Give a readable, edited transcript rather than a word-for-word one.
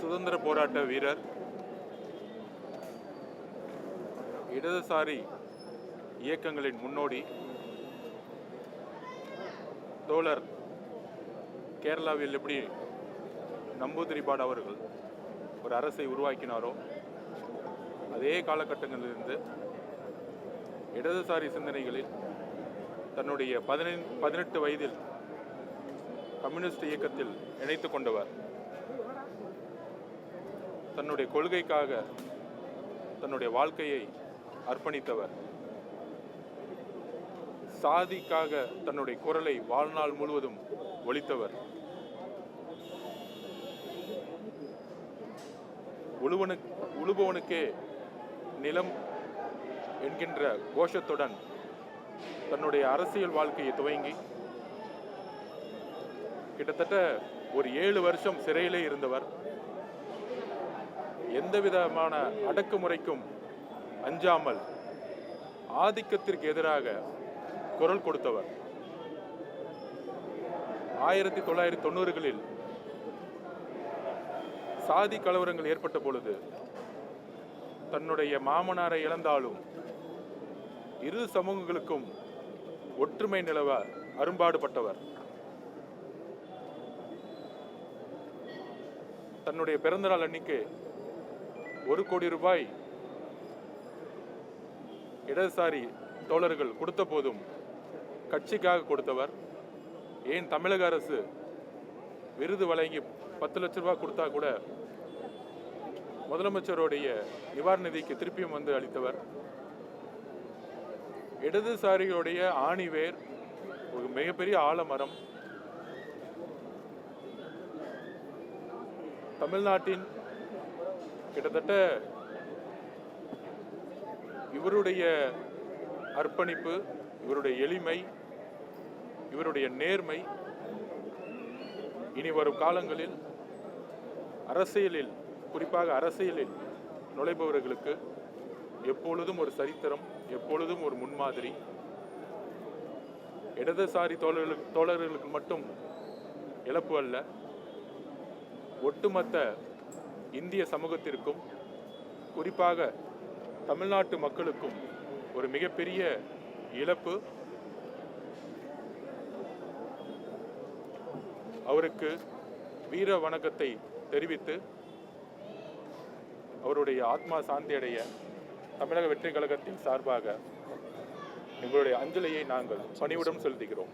சுதந்திர போராட்ட வீரர், இடதுசாரி இயக்கங்களின் முன்னோடி தோழர் கேரளாவில் எப்படி நம்பூதிரிபாடு அவர்கள் ஒரு அரசை உருவாக்கினாரோ அதே காலகட்டங்களிலிருந்து இடதுசாரி சிந்தனைகளில் தன்னுடைய 18 வயதில் கம்யூனிஸ்ட் இயக்கத்தில் இணைத்து கொண்டவர். தன்னுடைய கொள்கைக்காக தன்னுடைய வாழ்க்கையை அர்ப்பணித்தவர். சாதிக்காக தன்னுடைய குரலை வாழ்நாள் முழுவதும் ஒலித்தவர். உழுபவனுக்கே நிலம் என்கின்ற கோஷத்துடன் தன்னுடைய அரசியல் வாழ்க்கையை துவங்கி கிட்டத்தட்ட ஒரு 7 வருஷம் சிறையிலே இருந்தவர். எந்த விதமான அடக்குமுறைக்கும் அஞ்சாமல் ஆதிக்கத்திற்கு எதிராக குரல் கொடுத்தவர். 1990களில் சாதி கலவரங்கள் ஏற்பட்ட பொழுது தன்னுடைய மாமனாரை இழந்தாலும் இரு சமூகங்களுக்கும் ஒற்றுமை நிலவ அரும்பாடுபட்டவர். தன்னுடைய பிறந்தநாள் அன்னைக்கு 1 கோடி ரூபாய் இடதுசாரி தோழர்கள் கொடுத்த போதும் கட்சிக்காக கொடுத்தவர். ஏன் தமிழக அரசு விருது வழங்கி 10 லட்ச ரூபாய் கொடுத்தா கூட முதலமைச்சருடைய நிவாரண நிதிக்கு திருப்பியும் வந்து அளித்தவர். இடதுசாரிகளுடைய ஆணிவேர், ஒரு மிகப்பெரிய ஆலமரம். தமிழ்நாட்டின் கிட்டத்தட்ட இவருடைய அர்ப்பணிப்பு, இவருடைய எளிமை, இவருடைய நேர்மை இனி வரும் காலங்களில் அரசியலில், குறிப்பாக அரசியலில் நுழைபவர்களுக்கு எப்பொழுதும் ஒரு சரித்திரம், எப்பொழுதும் ஒரு முன்மாதிரி. இடதுசாரி தோழர்களுக்கு மட்டும் இழப்பு அல்ல, ஒட்டுமொத்த இந்திய சமூகத்திற்கும், குறிப்பாக தமிழ்நாட்டு மக்களுக்கும் ஒரு மிகப்பெரிய இழப்பு. அவருக்கு வீர வணக்கத்தை தெரிவித்து அவருடைய ஆத்மா சாந்தி அடைய தமிழக வெற்றி கழகத்தின் சார்பாக எங்களுடைய அஞ்சலியை நாங்கள் பணிவுடன் செலுத்துகிறோம்.